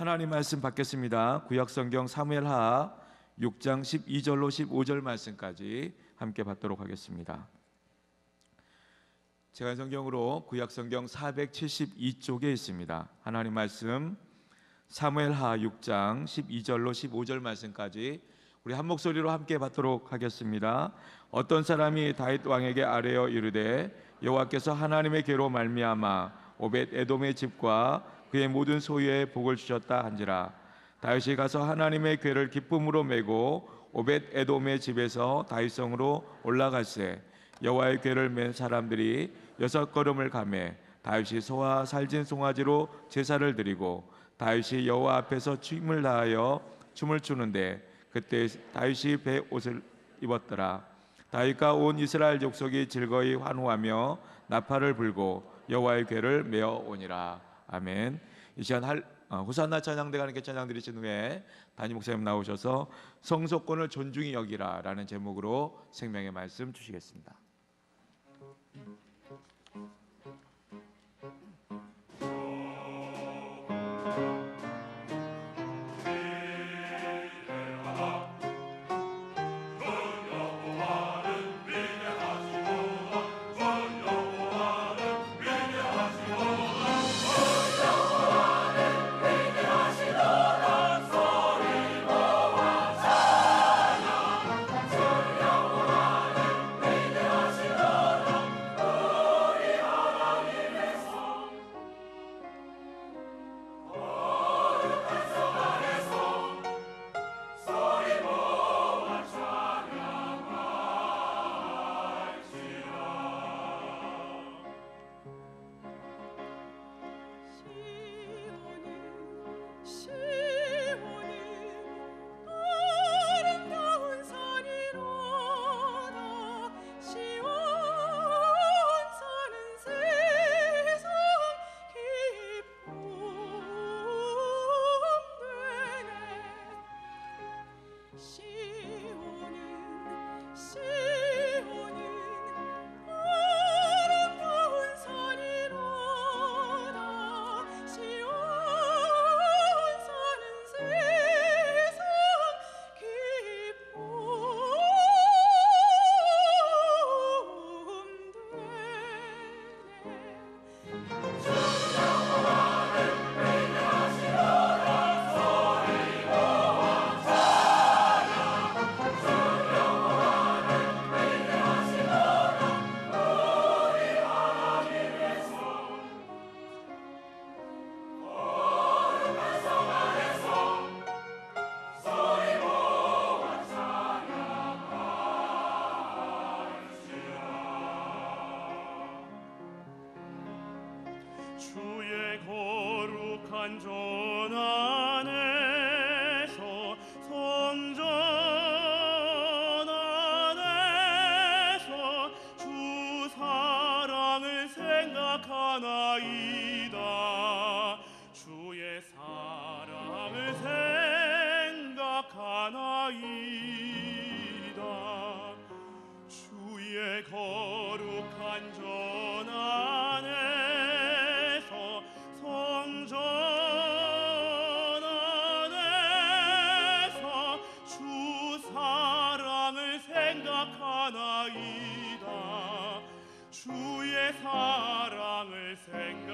하나님 말씀 받겠습니다. 구약성경 사무엘하 6장 12절로 15절 말씀까지 함께 받도록 하겠습니다. 제가 성경으로 구약성경 472쪽에 있습니다. 하나님 말씀 사무엘하 6장 12절로 15절 말씀까지 우리 한 목소리로 함께 받도록 하겠습니다. 어떤 사람이 다윗 왕에게 아뢰어 이르되 여호와께서 하나님의 계로 말미암아 오벳 에돔의 집과 그의 모든 소유에 복을 주셨다 한지라. 다윗이 가서 하나님의 궤를 기쁨으로 메고 오벳 에돔의 집에서 다윗성으로 올라갈새 여호와의 궤를 맨 사람들이 6걸음을 가매 다윗이 소와 살진 송아지로 제사를 드리고 다윗이 여호와 앞에서 춤을 다하여 춤을 추는데 그때 다윗이 배 옷을 입었더라. 다윗과 온 이스라엘 족속이 즐거이 환호하며 나팔을 불고 여호와의 궤를 메어 오니라. 아멘. 이 시간 호산나 찬양대가 함께 찬양 드리신 후에 담임 목사님 나오셔서 성소권을 존중히 여기라 라는 제목으로 생명의 말씀 주시겠습니다. 주의 거룩한 전 안에서 성전 안에서 주 사랑을 생각하나이다. 주의 사랑을 생각하나이다. 주의 거룩한 전 안에서 성전 안에서 주 사랑을 생각하나이다. 주의 사랑을 생각하나이다.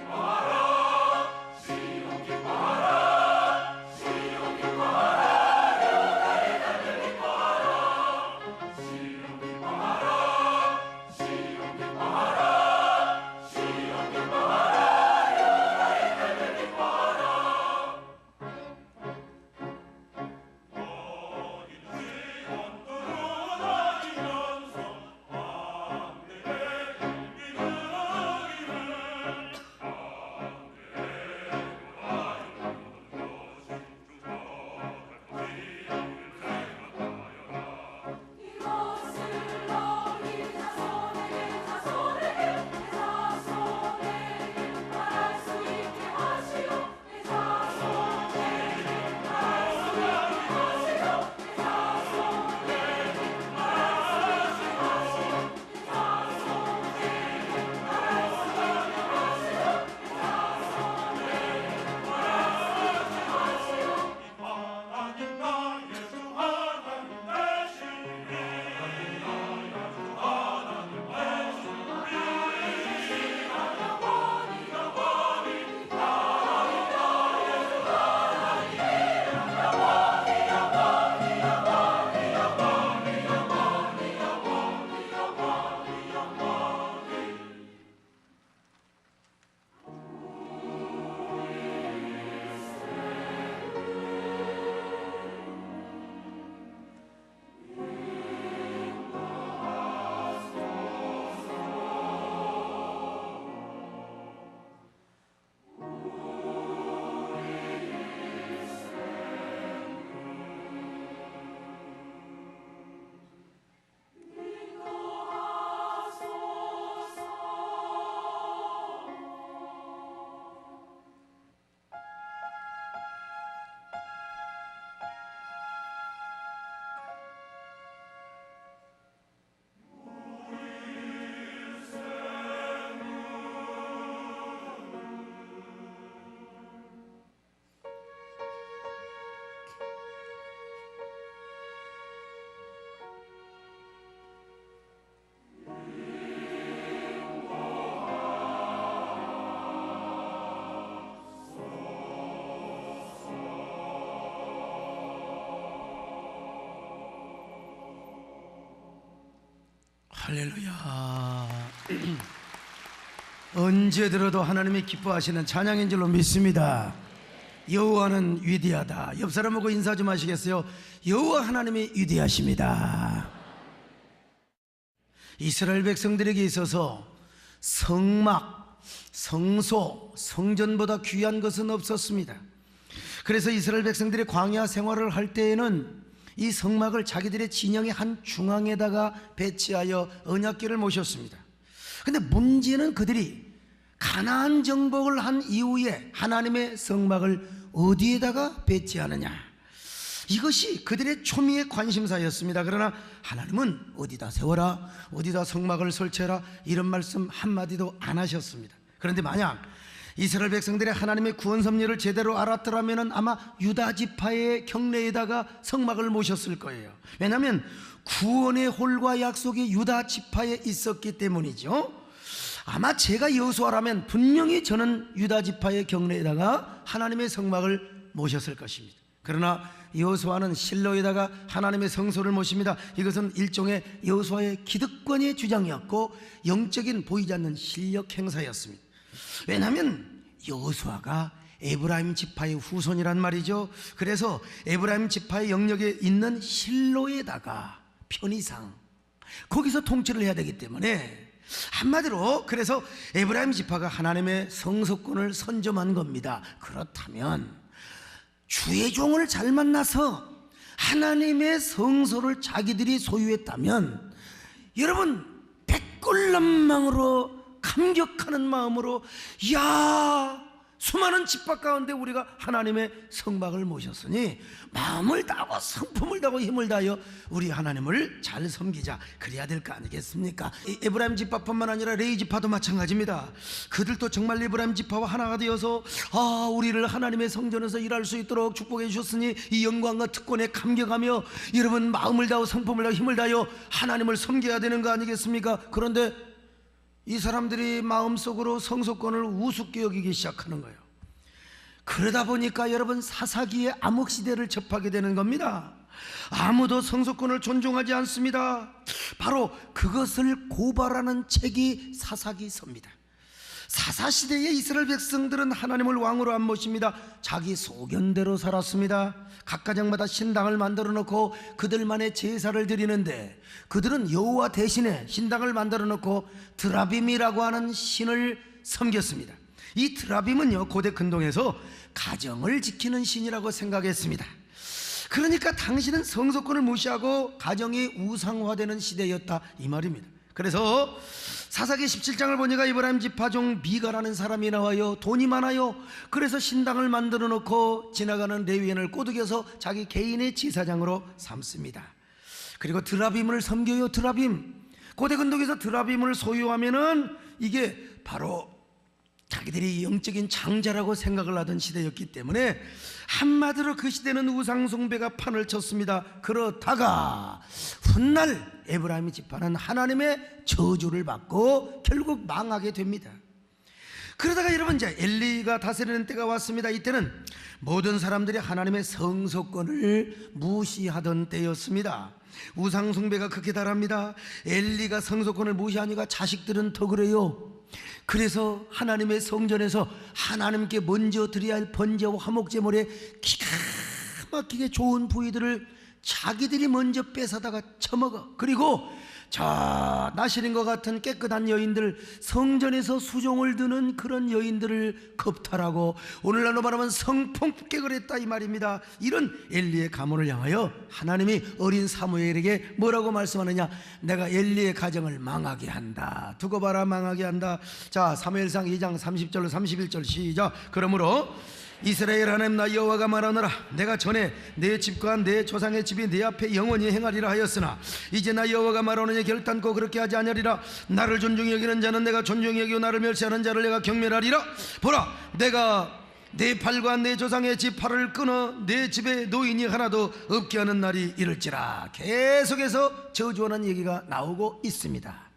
바라 할렐루야. 언제 들어도 하나님이 기뻐하시는 찬양인 줄로 믿습니다. 여호와는 위대하다. 옆 사람하고 인사 좀 하시겠어요? 여호와 하나님이 위대하십니다. 이스라엘 백성들에게 있어서 성막, 성소, 성전보다 귀한 것은 없었습니다. 그래서 이스라엘 백성들이 광야 생활을 할 때에는 이 성막을 자기들의 진영의 한 중앙에다가 배치하여 언약궤를 모셨습니다. 근데 문제는 그들이 가나안 정복을 한 이후에 하나님의 성막을 어디에다가 배치하느냐, 이것이 그들의 초미의 관심사였습니다. 그러나 하나님은 어디다 세워라, 어디다 성막을 설치해라, 이런 말씀 한마디도 안 하셨습니다. 그런데 만약 이스라엘 백성들이 하나님의 구원 섭리를 제대로 알았더라면 아마 유다 지파의 경내에다가 성막을 모셨을 거예요. 왜냐하면 구원의 홀과 약속이 유다 지파에 있었기 때문이죠. 아마 제가 여호수아라면 분명히 저는 유다 지파의 경내에다가 하나님의 성막을 모셨을 것입니다. 그러나 여호수아는 실로에다가 하나님의 성소를 모십니다. 이것은 일종의 여호수아의 기득권의 주장이었고 영적인 보이지 않는 실력 행사였습니다. 왜냐하면 여호수아가 에브라임 지파의 후손이란 말이죠. 그래서 에브라임 지파의 영역에 있는 실로에다가 편의상 거기서 통치를 해야 되기 때문에, 한마디로 그래서 에브라임 지파가 하나님의 성소권을 선점한 겁니다. 그렇다면 주의 종을 잘 만나서 하나님의 성소를 자기들이 소유했다면, 여러분 백골난망으로 감격하는 마음으로, 야, 수많은 집합 가운데 우리가 하나님의 성막을 모셨으니 마음을 다하고 성품을 다하고 힘을 다하여 우리 하나님을 잘 섬기자, 그래야 될 거 아니겠습니까? 에브라임 지파뿐만 아니라 레위 지파도 마찬가지입니다. 그들도 정말 에브라임 지파와 하나가 되어서 우리를 하나님의 성전에서 일할 수 있도록 축복해 주셨으니 이 영광과 특권에 감격하며 여러분 마음을 다하고 성품을 다하고 힘을 다하여 하나님을 섬겨야 되는 거 아니겠습니까? 그런데 이 사람들이 마음속으로 성소권을 우습게 여기기 시작하는 거예요. 그러다 보니까 여러분 사사기의 암흑시대를 접하게 되는 겁니다. 아무도 성소권을 존중하지 않습니다. 바로 그것을 고발하는 책이 사사기서입니다. 사사시대의 이스라엘 백성들은 하나님을 왕으로 안 모십니다. 자기 소견대로 살았습니다. 각 가정마다 신당을 만들어 놓고 그들만의 제사를 드리는데, 그들은 여호와 대신에 신당을 만들어 놓고 드라빔이라고 하는 신을 섬겼습니다. 이 드라빔은요, 고대 근동에서 가정을 지키는 신이라고 생각했습니다. 그러니까 당시는 성소권을 무시하고 가정이 우상화되는 시대였다, 이 말입니다. 그래서 사사기 17장을 보니까 이브라임 지파종 미가라는 사람이 나와요. 돈이 많아요. 그래서 신당을 만들어 놓고 지나가는 레위인을 꼬드겨서 자기 개인의 제사장으로 삼습니다. 그리고 드라빔을 섬겨요. 드라빔, 고대 근동에서 드라빔을 소유하면은 이게 바로 자기들이 영적인 장자라고 생각을 하던 시대였기 때문에 한마디로 그 시대는 우상숭배가 판을 쳤습니다. 그러다가 훗날 에브라임 지파는 하나님의 저주를 받고 결국 망하게 됩니다. 그러다가 여러분 이제 엘리가 다스리는 때가 왔습니다. 이때는 모든 사람들이 하나님의 성소권을 무시하던 때였습니다. 우상숭배가 극히 달합니다. 엘리가 성소권을 무시하니까 자식들은 더 그래요. 그래서 하나님의 성전에서 하나님께 먼저 드려야 할 번제와 화목제물에 기가 막히게 좋은 부위들을 자기들이 먼저 뺏어다가 처먹어. 그리고 저 나시린과 같은 깨끗한 여인들, 성전에서 수종을 드는 그런 여인들을 겁탈하고 오늘날로 말하면 성폭격을 했다, 이 말입니다. 이런 엘리의 가문을 향하여 하나님이 어린 사무엘에게 뭐라고 말씀하느냐, 내가 엘리의 가정을 망하게 한다. 두고 봐라, 망하게 한다. 자, 사무엘상 2장 30절로 31절 시작. 그러므로 이스라엘 하나님 나 여호와가 말하노라, 내가 전에 내 집과 내 조상의 집이 내 앞에 영원히 행하리라 하였으나 이제 나 여호와가 말하노니 결단코 그렇게 하지 아니하리라. 나를 존중히 여기는 자는 내가 존중히 여기고 나를 멸시하는 자를 내가 경멸하리라. 보라, 내가 내 팔과 내 조상의 집 팔을 끊어 내 집에 노인이 하나도 없게 하는 날이 이를지라. 계속해서 저주하는 얘기가 나오고 있습니다.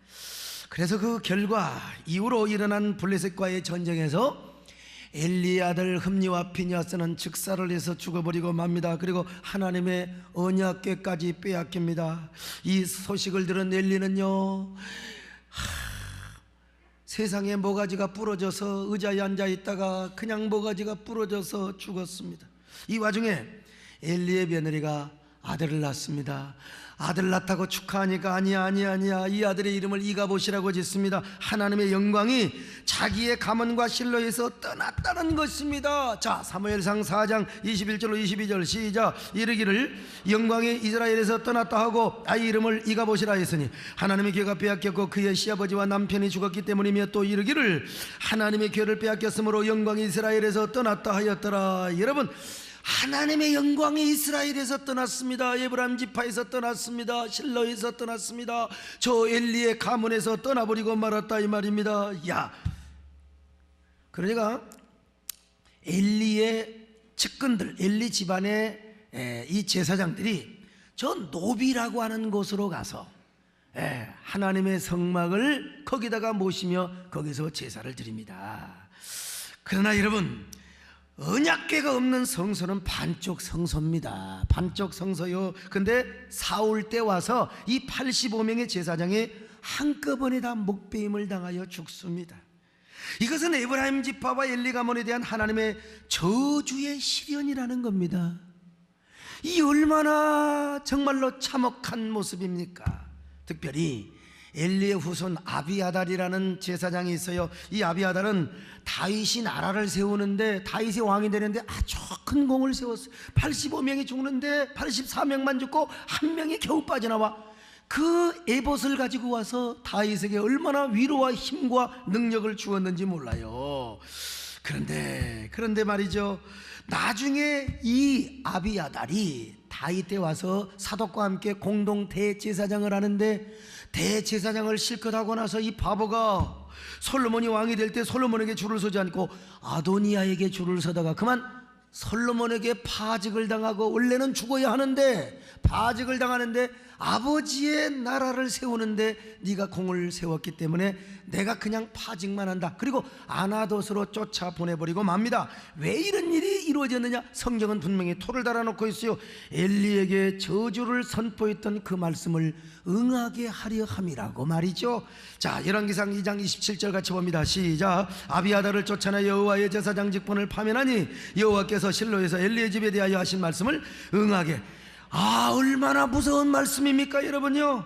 그래서 그 결과 이후로 일어난 블레셋과의 전쟁에서 엘리의 아들 흠니와 비냐스는 즉사를 해서 죽어버리고 맙니다. 그리고 하나님의 언약궤까지 빼앗깁니다. 이 소식을 들은 엘리는요, 세상에 모가지가 부러져서 의자에 앉아 있다가 그냥 모가지가 부러져서 죽었습니다. 이 와중에 엘리의 며느리가 아들을 낳습니다. 아들 낳다고 축하하니까 아니야 이 아들의 이름을 이가봇이라고 짓습니다. 하나님의 영광이 자기의 가문과 실로에서 떠났다는 것입니다. 자, 사무엘상 4장 21절로 22절 시작. 이르기를 영광이 이스라엘에서 떠났다 하고 아이 이름을 이가봇이라 했으니 하나님의 궤가 빼앗겼고 그의 시아버지와 남편이 죽었기 때문이며, 또 이르기를 하나님의 궤를 빼앗겼으므로 영광이 이스라엘에서 떠났다 하였더라. 여러분, 하나님의 영광이 이스라엘에서 떠났습니다. 에브라임 지파에서 떠났습니다. 실로에서 떠났습니다. 저 엘리의 가문에서 떠나버리고 말았다 이 말입니다. 야, 그러니까 엘리의 측근들, 엘리 집안의 이 제사장들이 저 노비라고 하는 곳으로 가서 하나님의 성막을 거기다가 모시며 거기서 제사를 드립니다. 그러나 여러분, 언약궤가 없는 성소는 반쪽 성소입니다. 반쪽 성소요. 근데 사울 때 와서 이 85명의 제사장이 한꺼번에 다 목배임을 당하여 죽습니다. 이것은 에브라임 지파와 엘리 가문에 대한 하나님의 저주의 시련이라는 겁니다. 이 얼마나 정말로 참혹한 모습입니까? 특별히 엘리의 후손 아비아달이라는 제사장이 있어요. 이 아비아달은 다윗이 나라를 세우는데, 다윗이 왕이 되는데 아주 큰 공을 세웠어요. 85명이 죽는데 84명만 죽고 한 명이 겨우 빠져나와 그 에봇을 가지고 와서 다윗에게 얼마나 위로와 힘과 능력을 주었는지 몰라요. 그런데 말이죠, 나중에 이 아비아달이 다윗 때 와서 사독과 함께 공동 대제사장을 하는데, 대제사장을 실컷 하고 나서 이 바보가 솔로몬이 왕이 될 때 솔로몬에게 줄을 서지 않고 아도니아에게 줄을 서다가 그만 솔로몬에게 파직을 당하고, 원래는 죽어야 하는데 파직을 당하는데 아버지의 나라를 세우는데 네가 공을 세웠기 때문에 내가 그냥 파직만 한다. 그리고 아나돗으로 쫓아 보내버리고 맙니다. 왜 이런 일이 이루어졌느냐? 성경은 분명히 토를 달아놓고 있어요. 엘리에게 저주를 선포했던 그 말씀을 응하게 하려 함이라고 말이죠. 자, 열왕기상 2장 27절 같이 봅니다. 시작. 아비아달을 쫓아내 여호와의 제사장 직분을 파면하니 여호와께서 실로에서 엘리의 집에 대하여 하신 말씀을 응하게. 얼마나 무서운 말씀입니까 여러분요.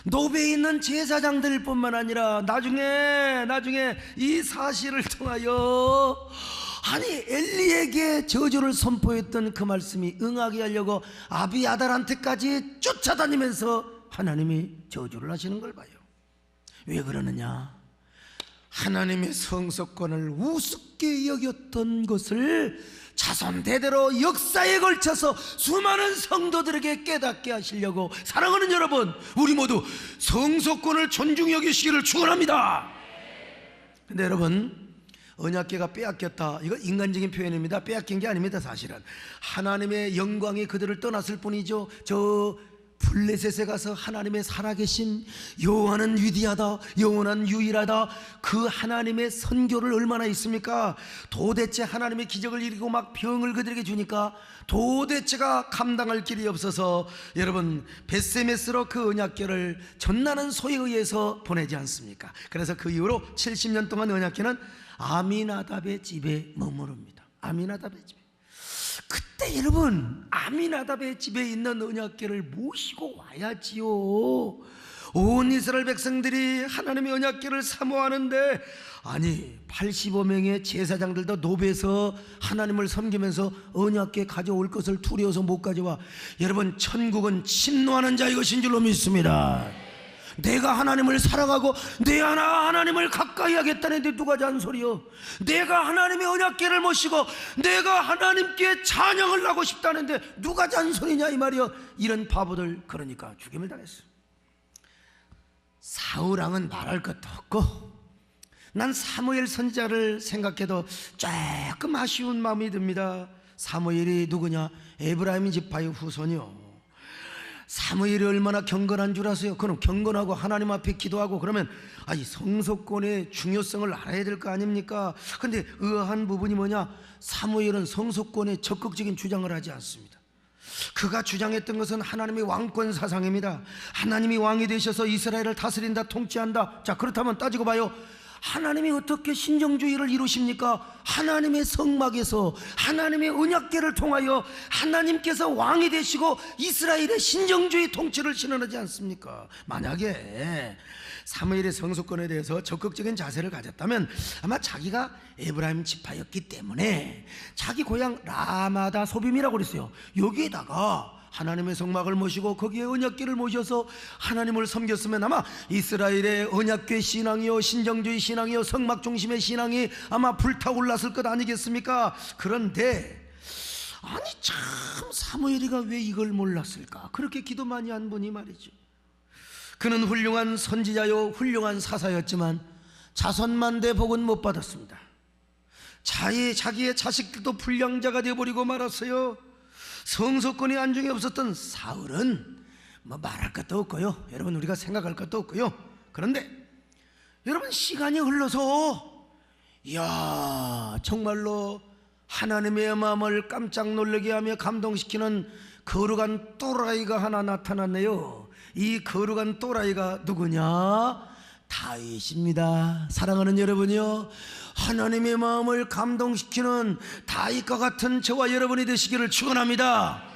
노베에 있는 제사장들 뿐만 아니라 나중에 이 사실을 통하여 엘리에게 저주를 선포했던 그 말씀이 응하게 하려고 아비아달한테까지 쫓아다니면서 하나님이 저주를 하시는 걸 봐요. 왜 그러느냐? 하나님의 성소권을 우습게 여겼던 것을 자손 대대로 역사에 걸쳐서 수많은 성도들에게 깨닫게 하시려고, 사랑하는 여러분, 우리 모두 성소권을 존중히 여기시기를 축원합니다. 근데 여러분, 언약궤가 빼앗겼다, 이거 인간적인 표현입니다. 빼앗긴 게 아닙니다. 사실은 하나님의 영광이 그들을 떠났을 뿐이죠. 저 블레셋에 가서 하나님의 살아계신 여호와는 위대하다, 여호와는 유일하다, 그 하나님의 선교를 얼마나 있습니까? 도대체 하나님의 기적을 일으키고 막 병을 그들에게 주니까 도대체가 감당할 길이 없어서 여러분 벳세메스로 그 언약궤를 전나는 소에 의해서 보내지 않습니까? 그래서 그 이후로 70년 동안 언약궤는 아미나답의 집에 머무릅니다. 아미나답의 집에. 그때 여러분, 아미나답의 집에 있는 언약궤를 모시고 와야지요. 온 이스라엘 백성들이 하나님의 언약궤를 사모하는데, 아니 85명의 제사장들도 노베에서 하나님을 섬기면서 언약궤 가져올 것을 두려워서 못 가져와. 여러분, 천국은 침노하는 자의 것인 줄로 믿습니다. 내가 하나님을 사랑하고 내가 하나님을 가까이 하겠다는데 누가 잔소리요? 내가 하나님의 언약궤를 모시고 내가 하나님께 찬양을 하고 싶다는데 누가 잔소리냐 이 말이요. 이런 바보들, 그러니까 죽임을 당했어요. 사울왕은 말할 것도 없고, 난 사무엘 선지자를 생각해도 조금 아쉬운 마음이 듭니다. 사무엘이 누구냐? 에브라임 지파의 후손이요. 사무엘이 얼마나 경건한 줄 아세요? 그는 경건하고 하나님 앞에 기도하고 그러면 이 성소권의 중요성을 알아야 될 거 아닙니까? 근데 의아한 부분이 뭐냐? 사무엘은 성소권에 적극적인 주장을 하지 않습니다. 그가 주장했던 것은 하나님의 왕권 사상입니다. 하나님이 왕이 되셔서 이스라엘을 다스린다, 통치한다. 자, 그렇다면 따지고 봐요. 하나님이 어떻게 신정주의를 이루십니까? 하나님의 성막에서 하나님의 언약궤를 통하여 하나님께서 왕이 되시고 이스라엘의 신정주의 통치를 실현하지 않습니까? 만약에 사무엘의 성소권에 대해서 적극적인 자세를 가졌다면 아마 자기가 에브라임 지파였기 때문에 자기 고향 라마다 소빔이라고 그랬어요. 여기에다가 하나님의 성막을 모시고 거기에 언약궤를 모셔서 하나님을 섬겼으면 아마 이스라엘의 언약궤 신앙이요, 신정주의 신앙이요, 성막 중심의 신앙이 아마 불타올랐을 것 아니겠습니까? 그런데 아니 참 사무엘이가 왜 이걸 몰랐을까? 그렇게 기도 많이 한 분이 말이죠. 그는 훌륭한 선지자요, 훌륭한 사사였지만 자손만대 복은 못 받았습니다. 자기의 자식들도 불량자가 되어버리고 말았어요. 성소권이 안중에 없었던 사울은 뭐 말할 것도 없고요, 여러분 우리가 생각할 것도 없고요. 그런데 여러분 시간이 흘러서 이야 정말로 하나님의 마음을 깜짝 놀라게 하며 감동시키는 거룩한 또라이가 하나 나타났네요. 이 거룩한 또라이가 누구냐? 다윗입니다. 사랑하는 여러분이요, 하나님의 마음을 감동시키는 다윗과 같은 저와 여러분이 되시기를 축원합니다.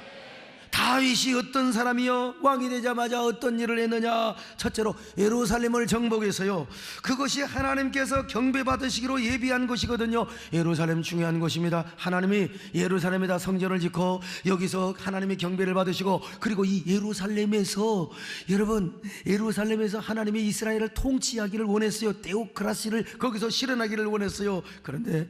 다윗이 어떤 사람이요? 왕이 되자마자 어떤 일을 했느냐? 첫째로 예루살렘을 정복해서요, 그것이 하나님께서 경배받으시기로 예비한 것이거든요. 예루살렘 중요한 곳입니다. 하나님이 예루살렘에다 성전을 짓고 여기서 하나님의 경배를 받으시고, 그리고 이 예루살렘에서 여러분 예루살렘에서 하나님이 이스라엘을 통치하기를 원했어요. 데오크라시를 거기서 실현하기를 원했어요. 그런데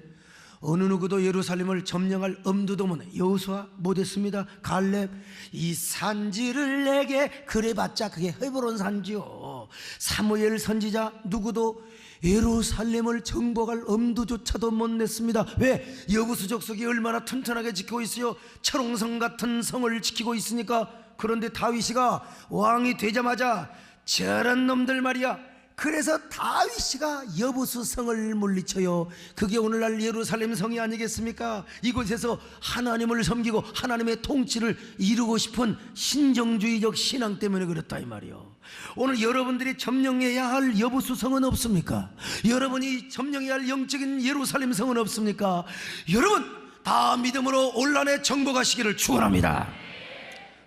어느 누구도 예루살렘을 점령할 엄두도 못 내. 여호수아 못했습니다. 갈렙 이 산지를 내게 그래봤자 그게 헤브론 산지요. 사무엘 선지자 누구도 예루살렘을 정복할 엄두조차도 못 냈습니다. 왜? 여부수 족속이 얼마나 튼튼하게 지키고 있어요. 철옹성 같은 성을 지키고 있으니까. 그런데 다윗이가 왕이 되자마자 저런 놈들 말이야, 그래서 다윗이가 여부수 성을 물리쳐요. 그게 오늘날 예루살렘 성이 아니겠습니까? 이곳에서 하나님을 섬기고 하나님의 통치를 이루고 싶은 신정주의적 신앙 때문에 그렇다 이 말이요. 오늘 여러분들이 점령해야 할 여부수 성은 없습니까? 여러분이 점령해야 할 영적인 예루살렘 성은 없습니까? 여러분 다 믿음으로 온란에 정복하시기를 축원합니다.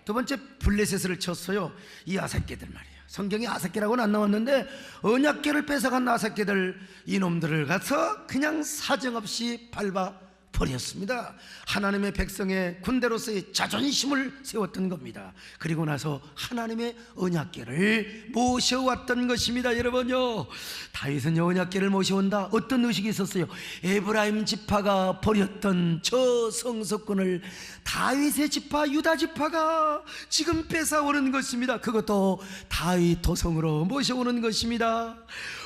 두 번째, 블레셋을 쳤어요. 이 아삭개들 말이에요. 성경에 아삭개라고는 안 나왔는데 언약궤를 뺏어간 아삭개들, 이놈들을 가서 그냥 사정없이 밟아 버렸습니다. 하나님의 백성의 군대로서의 자존심을 세웠던 겁니다. 그리고 나서 하나님의 언약궤를 모셔왔던 것입니다. 여러분요, 다윗은 언약궤를 모셔온다. 어떤 의식이 있었어요? 에브라임 지파가 버렸던 저 성소권을 다윗의 지파, 유다 지파가 지금 뺏어오는 것입니다. 그것도 다윗 도성으로 모셔오는 것입니다.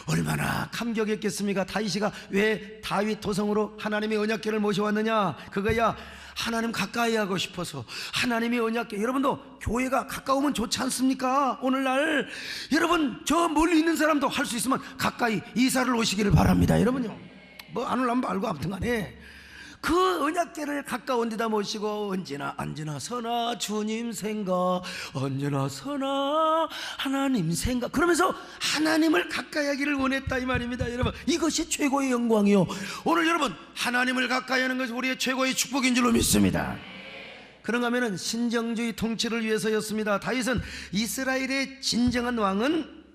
얼마나 감격했겠습니까? 다윗이가 왜 다윗 도성으로 하나님의 언약궤를 모셔왔느냐? 그거야 하나님 가까이 하고 싶어서. 하나님의 언약궤, 여러분도 교회가 가까우면 좋지 않습니까? 오늘날 여러분 저 멀리 있는 사람도 할 수 있으면 가까이 이사를 오시기를 바랍니다. 여러분요, 뭐 안 올라면 말고 아무튼 간에 그 언약궤를 가까운 데다 모시고 언제나 서나 주님 생각, 언제나 서나 하나님 생각, 그러면서 하나님을 가까이 하기를 원했다 이 말입니다. 여러분 이것이 최고의 영광이요. 오늘 여러분 하나님을 가까이 하는 것이 우리의 최고의 축복인 줄로 믿습니다. 그런가 하면은 신정주의 통치를 위해서였습니다. 다윗은 이스라엘의 진정한 왕은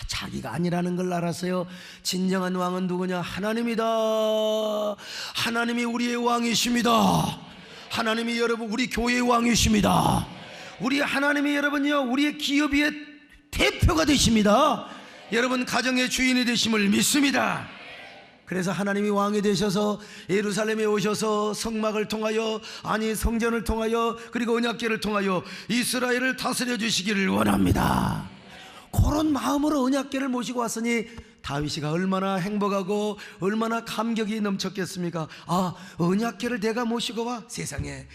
자기가 아니라는 걸 알았어요. 진정한 왕은 누구냐? 하나님이다. 하나님이 우리의 왕이십니다. 하나님이 여러분 우리 교회의 왕이십니다. 우리 하나님이 여러분요 우리의 기업의 대표가 되십니다. 여러분 가정의 주인이 되심을 믿습니다. 그래서 하나님이 왕이 되셔서 예루살렘에 오셔서 성막을 통하여, 아니 성전을 통하여, 그리고 언약궤를 통하여 이스라엘을 다스려 주시기를 원합니다. 그런 마음으로 언약궤를 모시고 왔으니 다윗이가 얼마나 행복하고 얼마나 감격이 넘쳤겠습니까? 아, 언약궤를 내가 모시고 와? 세상에,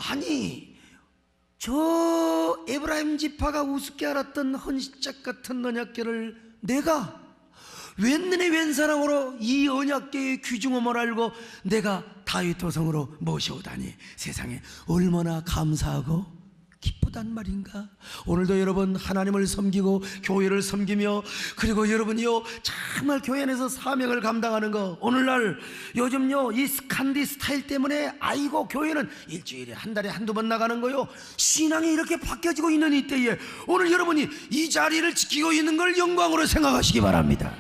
아니 저 에브라임 지파가 우습게 알았던 헌시짝 같은 언약궤를 내가 웬년의 웬사랑으로 이 언약궤의 귀중함을 알고 내가 다윗 도성으로 모셔오다니 세상에 얼마나 감사하고 기쁘단 말인가. 오늘도 여러분 하나님을 섬기고 교회를 섬기며, 그리고 여러분이요 정말 교회 안에서 사명을 감당하는 거, 오늘날 요즘요 이 스칸디 스타일 때문에 아이고 교회는 일주일에 한 달에 한두 번 나가는 거요, 신앙이 이렇게 바뀌어지고 있는 이때에 오늘 여러분이 이 자리를 지키고 있는 걸 영광으로 생각하시기 바랍니다.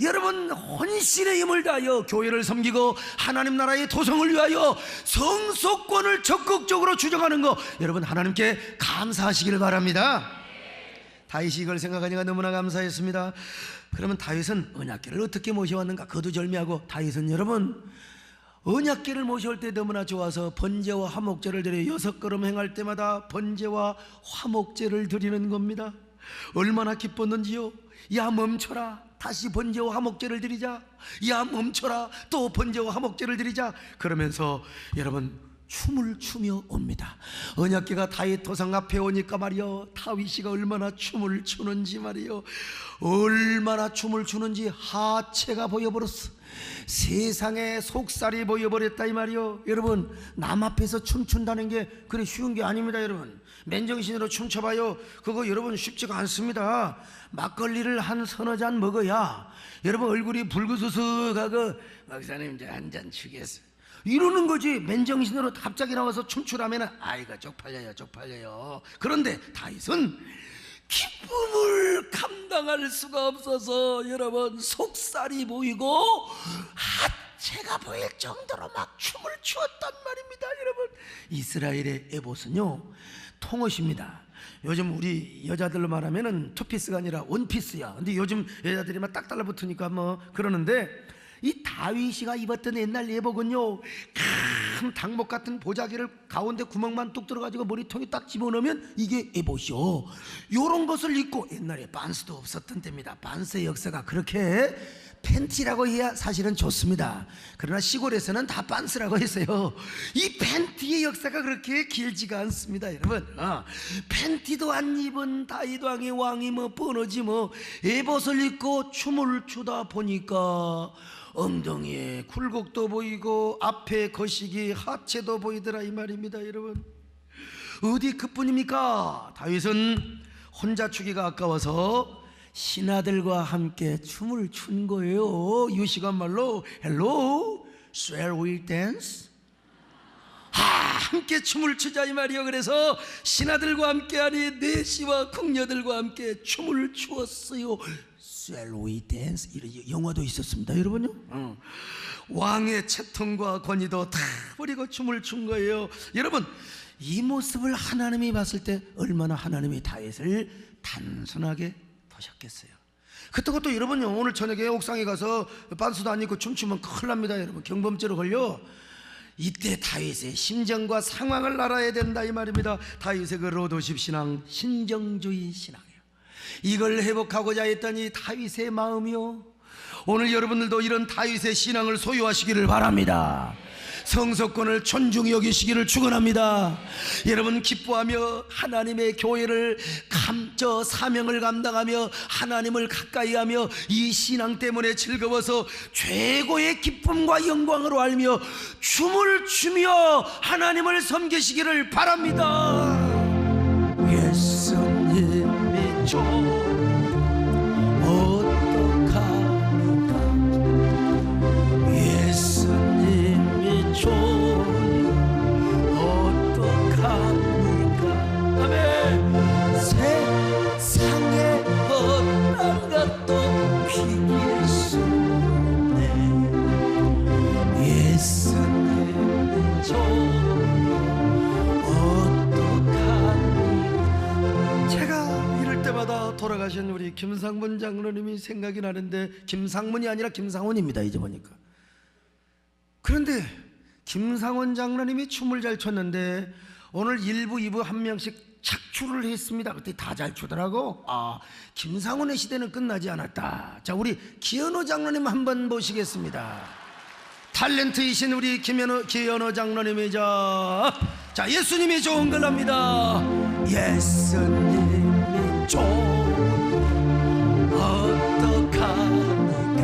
여러분 헌신의 힘을 다하여 교회를 섬기고 하나님 나라의 도성을 위하여 성소권을 적극적으로 주장하는 거, 여러분 하나님께 감사하시기를 바랍니다. 다윗이 이걸 생각하니까 너무나 감사했습니다. 그러면 다윗은 언약궤를 어떻게 모셔왔는가? 거두절미하고 다윗은 여러분 언약궤를 모셔올 때 너무나 좋아서 번제와 화목제를 드려 6걸음 행할 때마다 번제와 화목제를 드리는 겁니다. 얼마나 기뻤는지요. 야 멈춰라, 다시 번제와 화목제를 드리자. 야 멈춰라, 또 번제와 화목제를 드리자. 그러면서 여러분 춤을 추며 옵니다. 언약궤가 다윗 도상 앞에 오니까 말이요, 다윗이가 얼마나 춤을 추는지 말이요, 얼마나 춤을 추는지 하체가 보여버렸어. 세상에 속살이 보여버렸다 이 말이요. 여러분 남 앞에서 춤춘다는 게 그래 쉬운 게 아닙니다. 여러분 맨정신으로 춤춰봐요. 그거 여러분 쉽지가 않습니다. 막걸리를 한 서너 잔 먹어야 여러분 얼굴이 붉으수수하고 목사님 이제 한 잔 주겠어요 이러는 거지. 맨정신으로 갑자기 나와서 춤추라면 아이가 쪽팔려요. 그런데 다윗은 기쁨을 감당할 수가 없어서 여러분 속살이 보이고 하체가 보일 정도로 막 춤을 추었단 말입니다. 여러분 이스라엘의 에봇은요 통옷입니다. 요즘 우리 여자들로 말하면은 투피스가 아니라 원피스야. 근데 요즘 여자들이 막 딱 달라붙으니까 뭐 그러는데, 이 다윗이가 입었던 옛날 예복은요 큰 닭목 같은 보자기를 가운데 구멍만 뚝 들어가지고 머리통에 딱 집어넣으면 이게 에봇이요. 요런 것을 입고, 옛날에 반스도 없었던 때입니다. 반스의 역사가 그렇게 팬티라고 해야 사실은 좋습니다. 그러나 시골에서는 다 반스라고 했어요. 이 팬티의 역사가 그렇게 길지가 않습니다. 여러분 팬티도 안 입은 다윗 왕이 뭐 뻔하지 뭐 에봇을 입고 춤을 추다 보니까 엉덩이에 굴곡도 보이고 앞에 거시기 하체도 보이더라 이 말입니다. 여러분 어디 그뿐입니까? 다윗은 혼자 추기가 아까워서 신하들과 함께 춤을 춘 거예요. 유시간 말로 Hello, shall we dance? 함께 춤을 추자 이 말이요. 그래서 신하들과 함께하니 내시와 궁녀들과 함께 춤을 추었어요. Shall we dance? 이런 영화도 있었습니다. 여러분요. 왕의 채통과 권위도 다 버리고 춤을 춘 거예요. 여러분 이 모습을 하나님이 봤을 때 얼마나 하나님이 다윗을 단순하게 보셨겠어요. 그것도 여러분요 오늘 저녁에 옥상에 가서 반스도 안 입고 춤추면 큰일 납니다. 여러분 경범죄로 걸려. 이때 다윗의 심정과 상황을 알아야 된다 이 말입니다. 다윗의 그 로도십 신앙, 신정주의 신앙이에요. 이걸 회복하고자 했더니 다윗의 마음이요, 오늘 여러분들도 이런 다윗의 신앙을 소유하시기를 바랍니다. 성소권을 존중히 여기시기를 축원합니다. 여러분 기뻐하며 하나님의 교회를 사명을 감당하며 하나님을 가까이하며 이 신앙 때문에 즐거워서 최고의 기쁨과 영광으로 알며 춤을 추며 하나님을 섬기시기를 바랍니다. 예수님이 좀 돌아가신 우리 김상문 장로님이 생각이 나는데, 김상문이 아니라 김상훈입니다 이제 보니까. 그런데 김상훈 장로님이 춤을 잘 췄는데 오늘 1부 2부 한 명씩 착출을 했습니다. 그때 다 잘 추더라고. 김상훈의 시대는 끝나지 않았다. 자, 우리 기현호 장로님 한번 모시겠습니다. 탤런트이신 우리 기현호 장로님이자 자, 예수님이 좋은 걸 합니다. 예수님이 좋은 어떡합니까?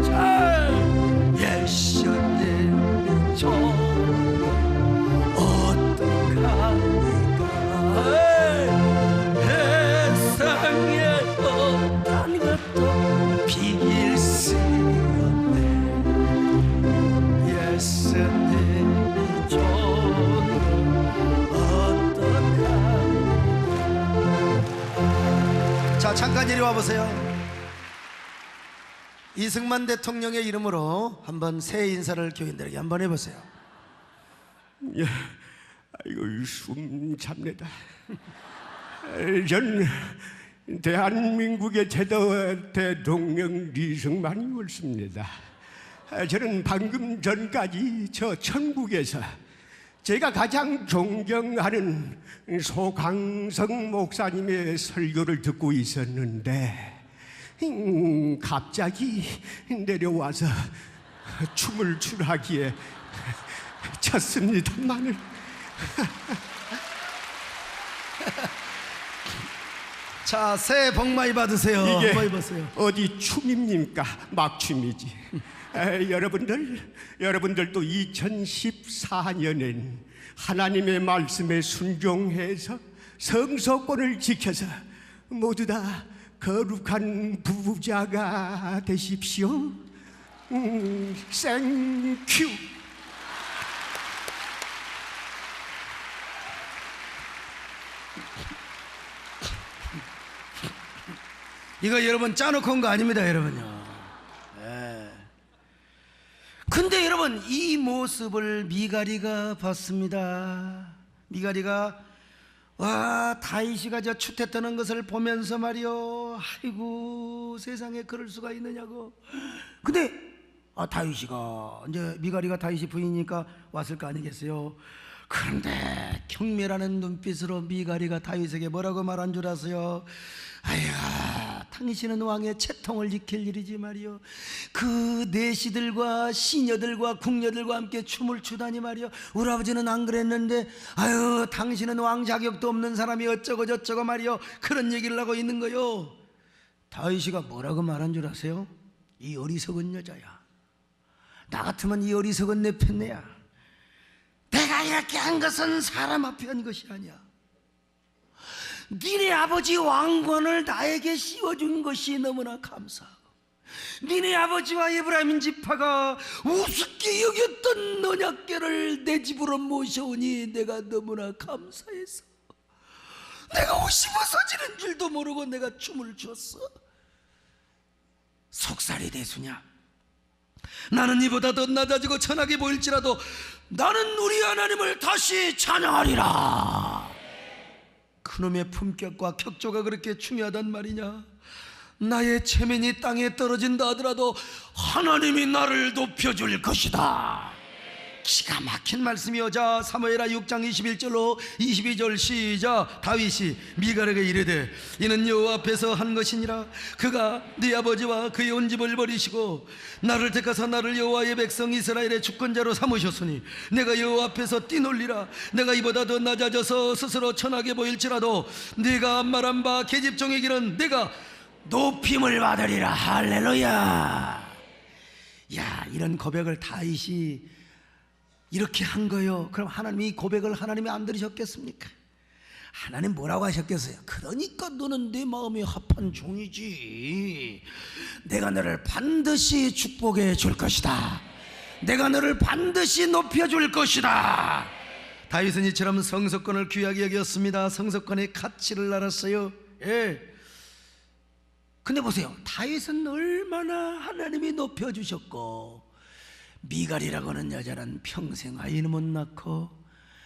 자, 예수님이 좋은 어떡합니까? 세상에 어떤 것도 비길 수 없네. 예수님이 좋은 어떡합니까? 자, 잠깐 이리 와보세요. 이승만 대통령의 이름으로 한번 새해 인사를 교인들에게 한번 해보세요. 예, 아이고 숨 참내다. 전 대한민국의 제도 대통령 이승만이 옳습니다. 저는 방금 전까지 저 천국에서 제가 가장 존경하는 소강성 목사님의 설교를 듣고 있었는데 갑자기 내려와서 춤을 추라기에 쳤습니다만은 자, 새해 복 많이 받으세요. 이게 한번 해보세요. 어디 춤입니까? 막춤이지. 여러분들도 2014년엔 하나님의 말씀에 순종해서 성서권을 지켜서 모두 다 거룩한 부자가 되십시오. 땡큐. 이거 여러분 짜놓고 온 거 아닙니다, 여러분요. 근데 여러분, 이 모습을 미가리가 봤습니다. 미가리가 와, 다윗이가 저 추태 떠는 것을 보면서 말이요, 아이고 세상에 그럴 수가 있느냐고. 근데 다윗이가 이제 미가리가 다윗이 부인이니까 왔을 거 아니겠어요. 그런데 경멸하는 눈빛으로 미가리가 다윗에게 뭐라고 말한 줄 아세요? 아야, 당신은 왕의 채통을 지킬 일이지 말이요, 그 내시들과 시녀들과 궁녀들과 함께 춤을 추다니 말이요, 우리 아버지는 안 그랬는데 아유 당신은 왕 자격도 없는 사람이 어쩌고 저쩌고 말이요, 그런 얘기를 하고 있는 거요. 다윗이가 뭐라고 말한 줄 아세요? 이 어리석은 여자야, 나 같으면 이 어리석은 내 편내야. 내가 이렇게 한 것은 사람 앞에 한 것이 아니야. 니네 아버지 왕권을 나에게 씌워준 것이 너무나 감사하고, 니네 아버지와 에브라임 지파가 우습게 여겼던 언약궤를 내 집으로 모셔오니 내가 너무나 감사해서 내가 옷이 벗어지는 줄도 모르고 내가 춤을 췄어. 속살이 대수냐? 나는 이보다 더 낮아지고 천하게 보일지라도 나는 우리 하나님을 다시 찬양하리라. 그놈의 품격과 격조가 그렇게 중요하단 말이냐? 나의 체면이 땅에 떨어진다 하더라도 하나님이 나를 높여줄 것이다. 기가 막힌 말씀이요. 자, 사무엘하 6장 21절로 22절 시작. 다윗이 미갈에게 이르되 이는 여호와 앞에서 한 것이니라. 그가 네 아버지와 그의 온 집을 버리시고 나를 택하사 나를 여호와의 백성 이스라엘의 주권자로 삼으셨으니 내가 여호와 앞에서 뛰놀리라. 내가 이보다 더 낮아져서 스스로 천하게 보일지라도 네가 말한 바 계집종에게는 내가 높임을 받으리라. 할렐루야. 야, 이런 고백을 다윗이 이렇게 한 거요. 그럼 하나님이 이 고백을 하나님이 안 들으셨겠습니까? 하나님 뭐라고 하셨겠어요? 그러니까 너는 내 마음에 합한 종이지. 내가 너를 반드시 축복해 줄 것이다. 내가 너를 반드시 높여줄 것이다. 다윗은 이처럼 성소권을 귀하게 여겼습니다. 성소권의 가치를 알았어요. 예. 근데 보세요, 다윗은 얼마나 하나님이 높여주셨고, 미갈이라고 하는 여자는 평생 아이는 못 낳고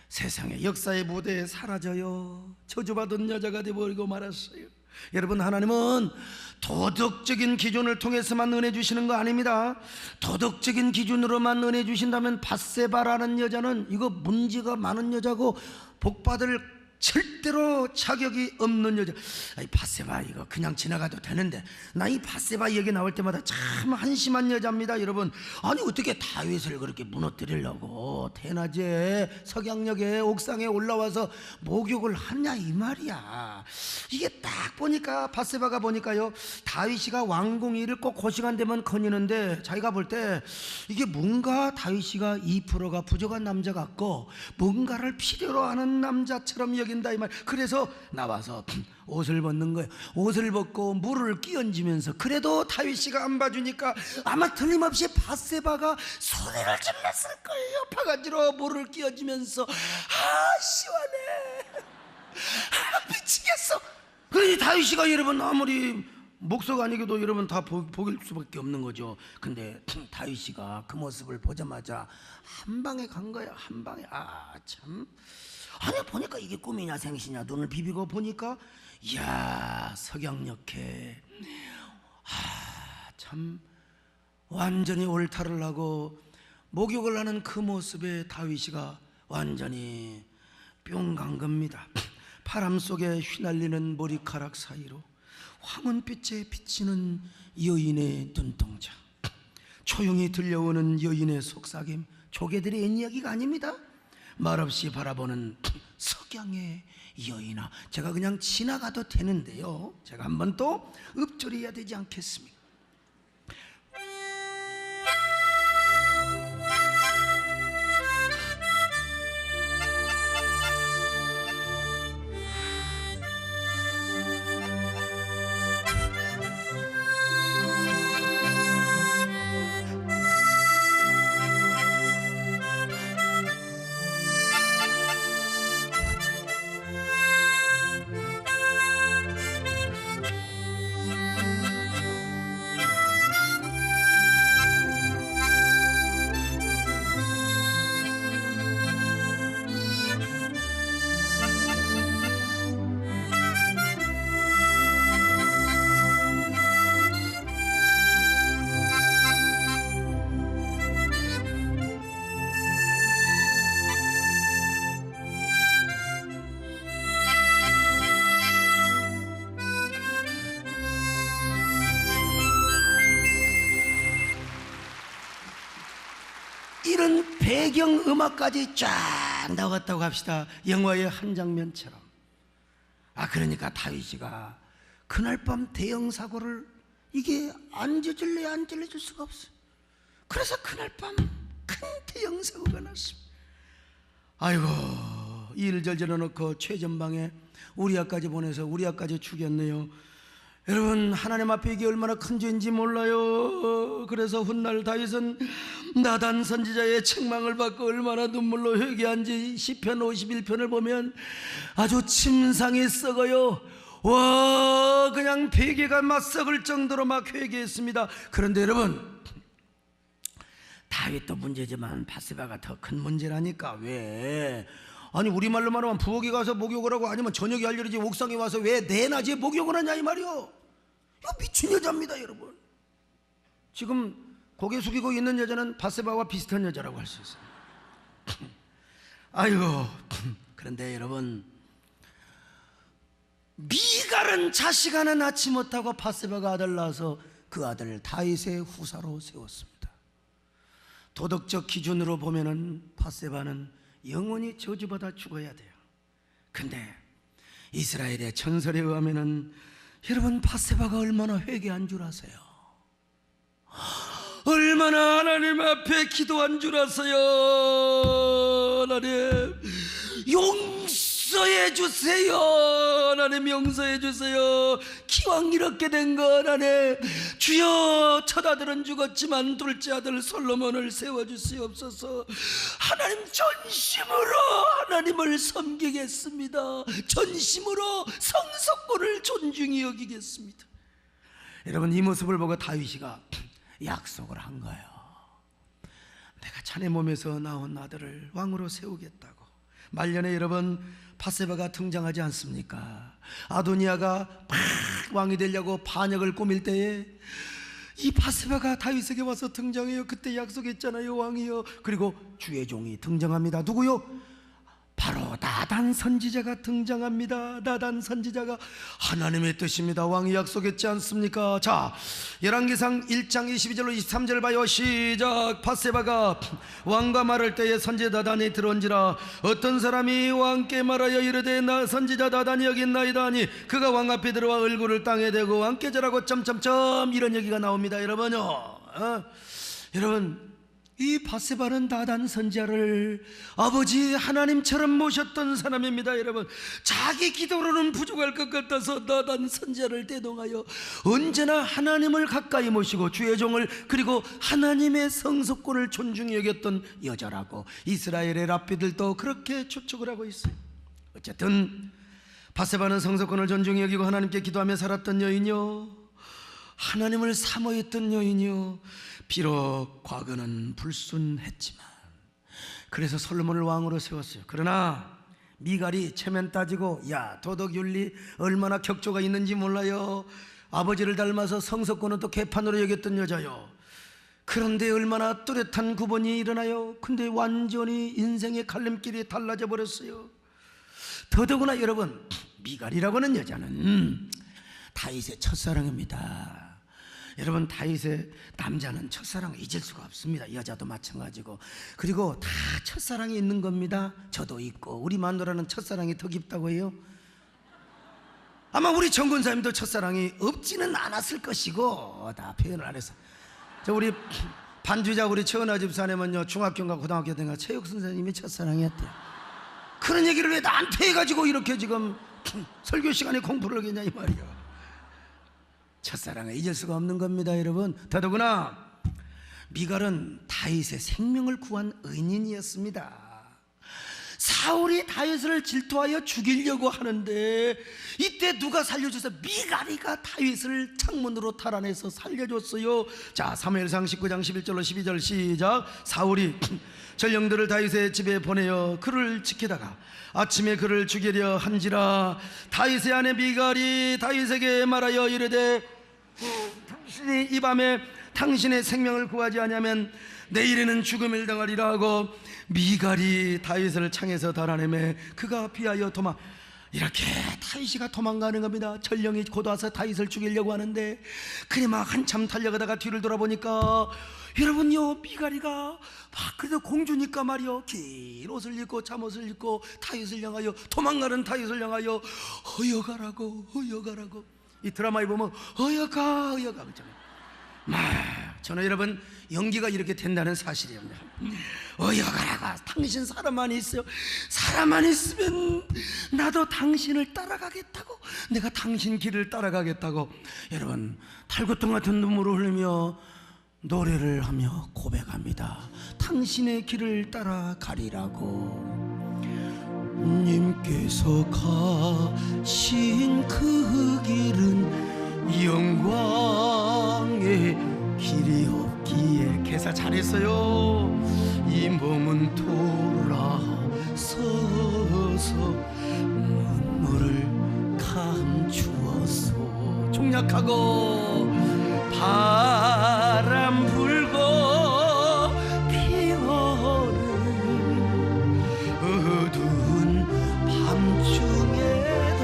세상의 역사의 무대에 사라져요. 저주받은 여자가 되어버리고 말았어요. 여러분, 하나님은 도덕적인 기준을 통해서만 은혜 주시는 거 아닙니다. 도덕적인 기준으로만 은혜 주신다면 밧세바라는 여자는 이거 문제가 많은 여자고 복받을 절대로 자격이 없는 여자. 아이 바세바 이거 그냥 지나가도 되는데 나 이 바세바 얘기 나올 때마다 참 한심한 여자입니다 여러분. 아니 어떻게 다윗을 그렇게 무너뜨리려고 대낮에 석양역에 옥상에 올라와서 목욕을 하냐 이 말이야. 이게 딱 보니까 바세바가 보니까요 다윗이가 왕궁일을 꼭 그 시간 되면 거니는데 자기가 볼 때 이게 뭔가 다윗이가 2%가 부족한 남자 같고 뭔가를 필요로 하는 남자처럼 여긴다 이 말. 그래서 나와서 옷을 벗는 거예요. 옷을 벗고 물을 끼얹으면서 그래도 다윗이가 안 봐주니까 아마 틀림없이 바세바가 소리를 질렀을 거예요. 바가지로 물을 끼얹으면서 시원해 미치겠어. 그러니 다윗이가 여러분 아무리 목소가 아니고도 여러분 다 보일 수밖에 없는 거죠. 근데 다윗이가 그 모습을 보자마자 한 방에 간 거야. 한 방에. 참. 아니 보니까 이게 꿈이냐 생시냐 눈을 비비고 보니까 이야 석양역해. 참 완전히 올타를 하고 목욕을 하는 그 모습에 다윗이가 완전히 뿅 간 겁니다. 바람 속에 휘날리는 머리카락 사이로 황혼빛에 비치는 여인의 눈동자, 조용히 들려오는 여인의 속삭임, 조개들의 옛 이야기가 아닙니다. 말없이 바라보는 석양의 여인아. 제가 그냥 지나가도 되는데요 제가 한번 또 읊조려야 되지 않겠습니까? 이런 배경 음악까지 쫙 나왔다고 합시다. 영화의 한 장면처럼. 그러니까 다윗이가 그날 밤 대형 사고를 이게 안 저질래 안 저질러줄 수가 없어. 그래서 그날 밤 큰 대형 사고가 났습니다. 아이고 일 저질러 놓고 최전방에 우리아까지 보내서 우리아까지 죽였네요. 여러분 하나님 앞에 이게 얼마나 큰 죄인지 몰라요. 그래서 훗날 다윗은 나단 선지자의 책망을 받고 얼마나 눈물로 회개한지 시편 51편을 보면 아주 침상이 썩어요. 와 그냥 베개가 막 썩을 정도로 막 회개했습니다. 그런데 여러분 다윗도 문제지만 바세바가 더 큰 문제라니까. 왜? 아니 우리말로 말하면 부엌에 가서 목욕을 하고 아니면 저녁에 할 일이지 옥상에 와서 왜 내낮에 목욕을 하냐 이 말이요. 이거 미친 여자입니다 여러분. 지금 고개 숙이고 있는 여자는 바세바와 비슷한 여자라고 할 수 있어요. 아이고 그런데 여러분 미갈은 자식 하나 낳지 못하고 바세바가 아들 낳아서 그 아들을 다윗의 후사로 세웠습니다. 도덕적 기준으로 보면은 바세바는 영원히 저주받아 죽어야 돼요. 근데 이스라엘의 전설에 의하면은 여러분 바세바가 얼마나 회개한 줄 아세요? 얼마나 하나님 앞에 기도한 줄 아세요? 하나님 용서해 주세요. 하나님 용서해 주세요. 기왕 이렇게 된 거 하나님 주여 첫 아들은 죽었지만 둘째 아들 솔로몬을 세워주시옵소서. 하나님 전심으로 하나님을 섬기겠습니다. 전심으로 성석권을 존중히 여기겠습니다. 여러분 이 모습을 보고 다윗이가 약속을 한 거예요. 내가 자네 몸에서 나온 아들을 왕으로 세우겠다고. 말년에 여러분 바세바가 등장하지 않습니까? 아도니아가 막 왕이 되려고 반역을 꾸밀 때에 이 바세바가 다윗에게 와서 등장해요. 그때 약속했잖아요 왕이요. 그리고 주의 종이 등장합니다. 누구요? 바로 나단 선지자가 등장합니다. 나단 선지자가 하나님의 뜻입니다. 왕이 약속했지 않습니까? 자, 열왕기상 1장 22절로 23절 봐요. 시작. 밧세바가 왕과 말할 때에 선지자 나단이 들어온지라 어떤 사람이 왕께 말하여 이르되 나 선지자 나단이 여기 있나이다 하니 그가 왕 앞에 들어와 얼굴을 땅에 대고 왕께 절하고 점점점 이런 얘기가 나옵니다. 여러분요, 여러분, 이 밧세바는 나단 선지자를 아버지 하나님처럼 모셨던 사람입니다. 여러분, 자기 기도로는 부족할 것 같아서 나단 선지자를 대동하여 언제나 하나님을 가까이 모시고 주의 종을 그리고 하나님의 성소권을 존중히 여겼던 여자라고 이스라엘의 랍비들도 그렇게 추측을 하고 있어요. 어쨌든 밧세바는 성소권을 존중히 여기고 하나님께 기도하며 살았던 여인이요, 하나님을 사모했던 여인이요, 비록 과거는 불순했지만 그래서 솔로몬을 왕으로 세웠어요. 그러나 미갈이 체면 따지고 야, 도덕윤리 얼마나 격조가 있는지 몰라요. 아버지를 닮아서 성소권은 또 개판으로 여겼던 여자요. 그런데 얼마나 뚜렷한 구분이 일어나요. 근데 완전히 인생의 갈림길이 달라져 버렸어요. 더더구나 여러분, 미갈이라고 하는 여자는 다윗의 첫사랑입니다. 여러분, 다윗의 남자는 첫사랑을 잊을 수가 없습니다. 여자도 마찬가지고. 그리고 다 첫사랑이 있는 겁니다. 저도 있고. 우리 마누라는 첫사랑이 더 깊다고 해요. 아마 우리 정권사님도 첫사랑이 없지는 않았을 것이고 다 표현을 안 해서. 저 우리 반주자 우리 최은아 집사님은요, 중학교인가 고등학교 때인가 체육 선생님이 첫사랑이었대요. 그런 얘기를 왜 나한테 해가지고 이렇게 지금 설교 시간에 공부를 하겠냐 이 말이야. 첫사랑을 잊을 수가 없는 겁니다. 여러분, 더더구나 미갈은 다윗의 생명을 구한 은인이었습니다. 사울이 다윗을 질투하여 죽이려고 하는데 이때 누가 살려줘서 미갈이가 다윗을 창문으로 탈환해서 살려줬어요. 자, 사무엘상 19장 11절로 12절 시작. 사울이 전령들을 다윗의 집에 보내어 그를 지키다가 아침에 그를 죽이려 한지라 다윗의 아내 미갈이 다윗에게 말하여 이르되 당신이 이 밤에 당신의 생명을 구하지 않으면 내일에는 죽음을 당하리라 하고 미갈이 다윗을 창에서 달아내매 그가 피하여 도망. 이렇게 다윗이가 도망가는 겁니다. 전령이 곧 와서 다윗을 죽이려고 하는데 그래 막 한참 달려가다가 뒤를 돌아보니까 여러분요, 미갈이가 막 그래도 공주니까 말이요, 긴 옷을 입고 잠옷을 입고 다윗을 향하여 도망가는 다윗을 향하여 어여가라고 어여가라고. 이 드라마에 보면 어여가 그렇잖아요. 저는 여러분 연기가 이렇게 된다는 사실입니다. 어여가라고. 당신 사람만 있어요. 사람만 있으면 나도 당신을 따라가겠다고, 내가 당신 길을 따라가겠다고. 여러분, 탈구덩 같은 눈물을 흘리며 노래를 하며 고백합니다. 당신의 길을 따라가리라고. 님께서 가신 그 길은 영광의 길이 없기에. 개사 잘했어요. 이 몸은 돌아서서 눈물을 감추었소. 종약하고 바람 불고 피어오는 어두운 밤중에도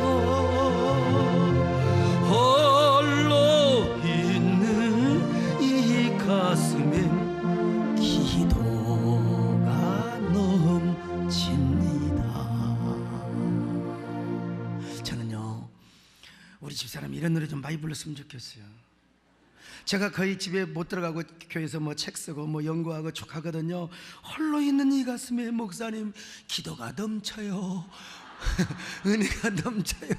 홀로 있는 이 가슴엔 기도가 넘칩니다. 저는요, 우리 집사람이 이런 노래 좀 많이 불렀으면 좋겠어요. 제가 거의 집에 못 들어가고 교회에서 뭐 책 쓰고 뭐 연구하고 쭉 하거든요. 홀로 있는 이 가슴에 목사님 기도가 넘쳐요. 은혜가 넘쳐요.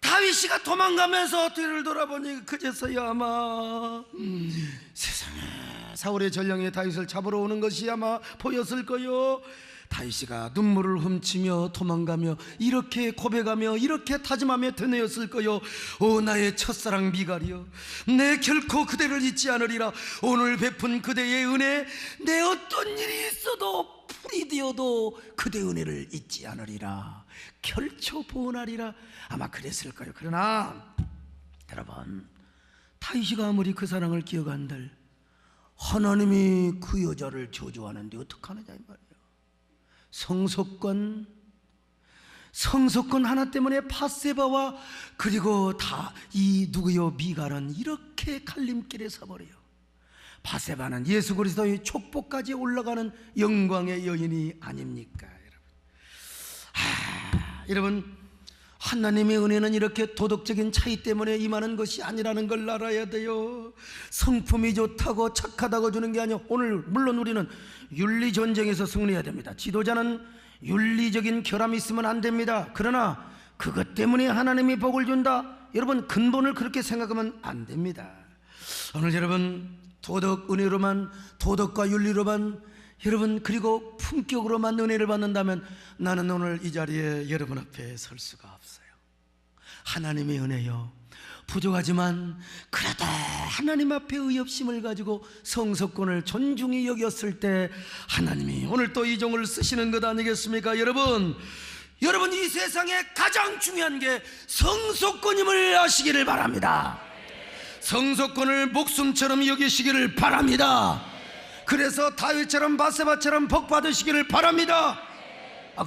다윗이가 도망가면서 뒤를 돌아보니 그제서야 아마 세상에 사울의 전령이 다윗을 잡으러 오는 것이 아마 보였을 거요. 다윗이가 눈물을 훔치며 도망가며 이렇게 고백하며 이렇게 다짐하며 되뇌었을 거요. 오 나의 첫사랑 미갈이여, 내 결코 그대를 잊지 않으리라. 오늘 베푼 그대의 은혜, 내 어떤 일이 있어도 풀이 되어도 그대 은혜를 잊지 않으리라. 결코 보은하리라. 아마 그랬을 거예요. 그러나 여러분, 다윗이가 아무리 그 사랑을 기억한들 하나님이 그 여자를 저주하는데 어떡하느냐 이 말이에요. 성소권 하나 때문에 밧세바와 그리고 다 이 누구요 미갈은 이렇게 갈림길에 서버려요. 밧세바는 예수 그리스도의 촉복까지 올라가는 영광의 여인이 아닙니까 여러분 하나님의 은혜는 이렇게 도덕적인 차이 때문에 임하는 것이 아니라는 걸 알아야 돼요. 성품이 좋다고 착하다고 주는 게 아니에요. 오늘 물론 우리는 윤리 전쟁에서 승리해야 됩니다. 지도자는 윤리적인 결함이 있으면 안 됩니다. 그러나 그것 때문에 하나님이 복을 준다, 여러분 근본을 그렇게 생각하면 안 됩니다. 오늘 여러분 도덕 은혜로만, 도덕과 윤리로만, 여러분 그리고 품격으로만 은혜를 받는다면 나는 오늘 이 자리에 여러분 앞에 설 수가 없어요. 하나님의 은혜요, 부족하지만 그래도 하나님 앞에 의협심을 가지고 성소권을 존중히 여겼을 때 하나님이 오늘 또 이 종을 쓰시는 것 아니겠습니까? 여러분 이 세상에 가장 중요한 게 성소권임을 아시기를 바랍니다. 성소권을 목숨처럼 여기시기를 바랍니다. 그래서 다윗처럼 밧세바처럼 복 받으시기를 바랍니다.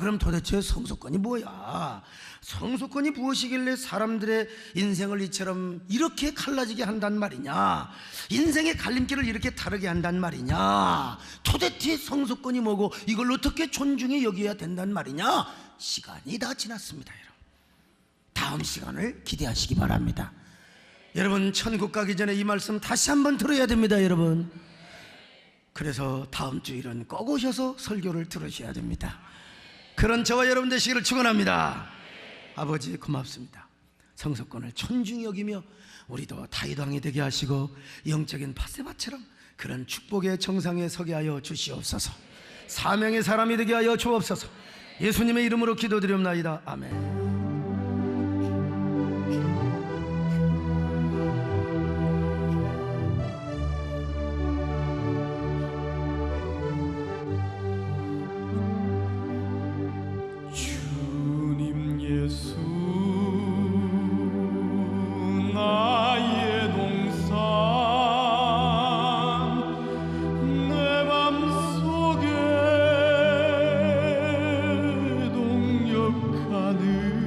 그럼 도대체 성소권이 뭐야? 성소권이 무엇이길래 사람들의 인생을 이처럼 이렇게 갈라지게 한단 말이냐? 인생의 갈림길을 이렇게 다르게 한단 말이냐? 도대체 성소권이 뭐고 이걸 어떻게 존중해 여겨야 된단 말이냐? 시간이 다 지났습니다. 여러분 다음 시간을 기대하시기 바랍니다. 여러분 천국 가기 전에 이 말씀 다시 한번 들어야 됩니다. 여러분 그래서 다음 주일은 꼭 오셔서 설교를 들으셔야 됩니다. 그런 저와 여러분 되시기를 축원합니다. 아버지 고맙습니다. 성소권을 존중히 여기며 우리도 다윗 왕이 되게 하시고 영적인 밧세바처럼 그런 축복의 정상에 서게 하여 주시옵소서. 사명의 사람이 되게 하여 주옵소서. 예수님의 이름으로 기도드리옵나이다. 아멘. 주님 예수 나의 동산 내 맘속에 동역하는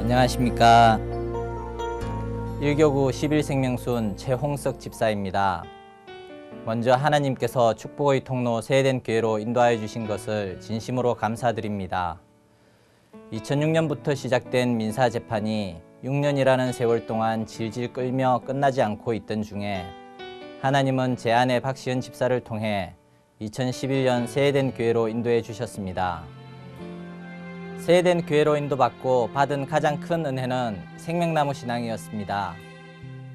안녕하십니까. 1교구 11생명순 최홍석 집사입니다. 먼저 하나님께서 축복의 통로 세eden 교회로 인도하여 주신 것을 진심으로 감사드립니다. 2006년부터 시작된 민사재판이 6년이라는 세월 동안 질질 끌며 끝나지 않고 있던 중에 하나님은 제 아내 박시은 집사를 통해 2011년 세eden 교회로 인도해 주셨습니다. 세eden 교회로 인도받고 받은 가장 큰 은혜는 생명나무 신앙이었습니다.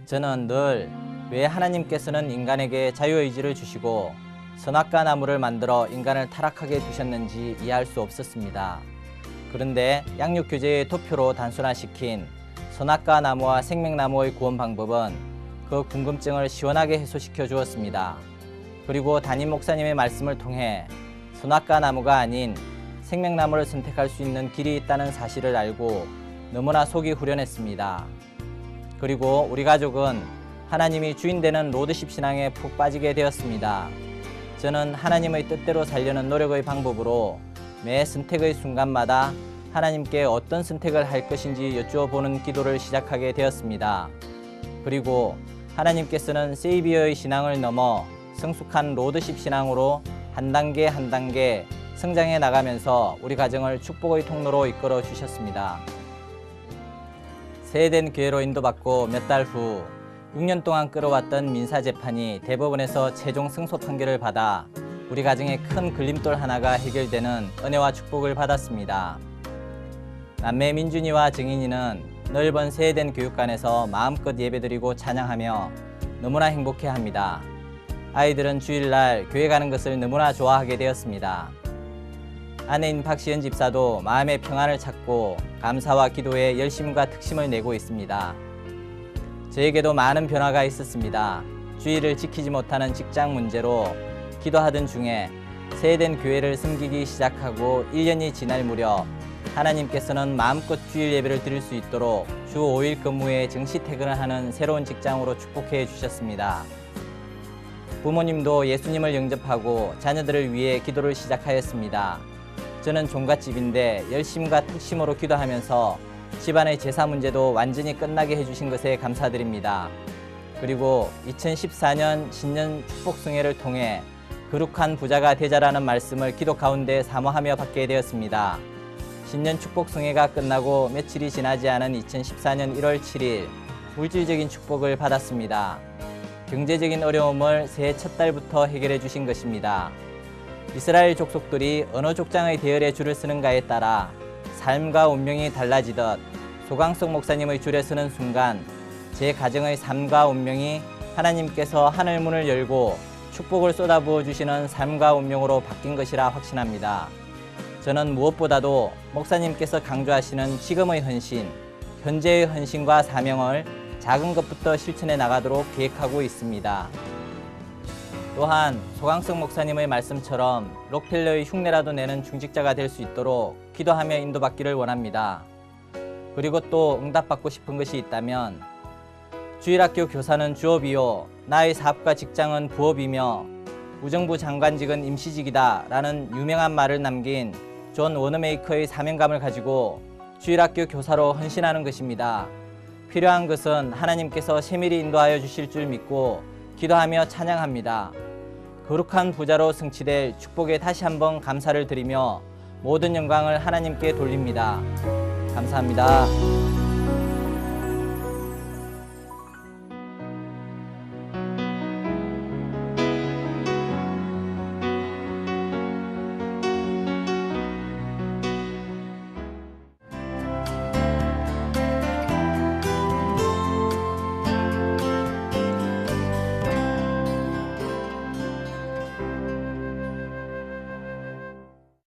저는 늘 왜 하나님께서는 인간에게 자유의지를 주시고 선악과 나무를 만들어 인간을 타락하게 두셨는지 이해할 수 없었습니다. 그런데 양육교제의 도표로 단순화시킨 선악과 나무와 생명나무의 구원 방법은 그 궁금증을 시원하게 해소시켜 주었습니다. 그리고 담임 목사님의 말씀을 통해 선악과 나무가 아닌 생명나무를 선택할 수 있는 길이 있다는 사실을 알고 너무나 속이 후련했습니다. 그리고 우리 가족은 하나님이 주인되는 로드십 신앙에 푹 빠지게 되었습니다. 저는 하나님의 뜻대로 살려는 노력의 방법으로 매 선택의 순간마다 하나님께 어떤 선택을 할 것인지 여쭈어보는 기도를 시작하게 되었습니다. 그리고 하나님께서는 세이비어의 신앙을 넘어 성숙한 로드십 신앙으로 한 단계 한 단계 성장해 나가면서 우리 가정을 축복의 통로로 이끌어 주셨습니다. 세eden 교회로 인도받고 몇 달 후 6년 동안 끌어왔던 민사재판이 대법원에서 최종 승소 판결을 받아 우리 가정의 큰 걸림돌 하나가 해결되는 은혜와 축복을 받았습니다. 남매 민준이와 정인이는 넓은 세eden 교육관에서 마음껏 예배드리고 찬양하며 너무나 행복해합니다. 아이들은 주일날 교회 가는 것을 너무나 좋아하게 되었습니다. 아내인 박시은 집사도 마음의 평안을 찾고 감사와 기도에 열심과 특심을 내고 있습니다. 저에게도 많은 변화가 있었습니다. 주의를 지키지 못하는 직장 문제로 기도하던 중에 세eden 교회를 섬기기 시작하고 1년이 지날 무렵 하나님께서는 마음껏 주일 예배를 드릴 수 있도록 주 5일 근무에 정시 퇴근을 하는 새로운 직장으로 축복해 주셨습니다. 부모님도 예수님을 영접하고 자녀들을 위해 기도를 시작하였습니다. 저는 종갓집인데 열심과 특심으로 기도하면서 집안의 제사 문제도 완전히 끝나게 해주신 것에 감사드립니다. 그리고 2014년 신년 축복승회를 통해 거룩한 부자가 되자라는 말씀을 기도 가운데 사모하며 받게 되었습니다. 신년 축복승회가 끝나고 며칠이 지나지 않은 2014년 1월 7일 물질적인 축복을 받았습니다. 경제적인 어려움을 새해 첫 달부터 해결해 주신 것입니다. 이스라엘 족속들이 어느 족장의 대열에 줄을 서는가에 따라 삶과 운명이 달라지듯 소강석 목사님의 줄에 서는 순간 제 가정의 삶과 운명이 하나님께서 하늘문을 열고 축복을 쏟아부어 주시는 삶과 운명으로 바뀐 것이라 확신합니다. 저는 무엇보다도 목사님께서 강조하시는 지금의 헌신, 현재의 헌신과 사명을 작은 것부터 실천해 나가도록 계획하고 있습니다. 또한 소강석 목사님의 말씀처럼 록펠러의 흉내라도 내는 중직자가 될 수 있도록 기도하며 인도받기를 원합니다. 그리고 또 응답받고 싶은 것이 있다면 주일학교 교사는 주업이요 나의 사업과 직장은 부업이며 우정부 장관직은 임시직이다 라는 유명한 말을 남긴 존 워너메이커의 사명감을 가지고 주일학교 교사로 헌신하는 것입니다. 필요한 것은 하나님께서 세밀히 인도하여 주실 줄 믿고 기도하며 찬양합니다. 거룩한 부자로 성취될 축복에 다시 한번 감사를 드리며 모든 영광을 하나님께 돌립니다. 감사합니다.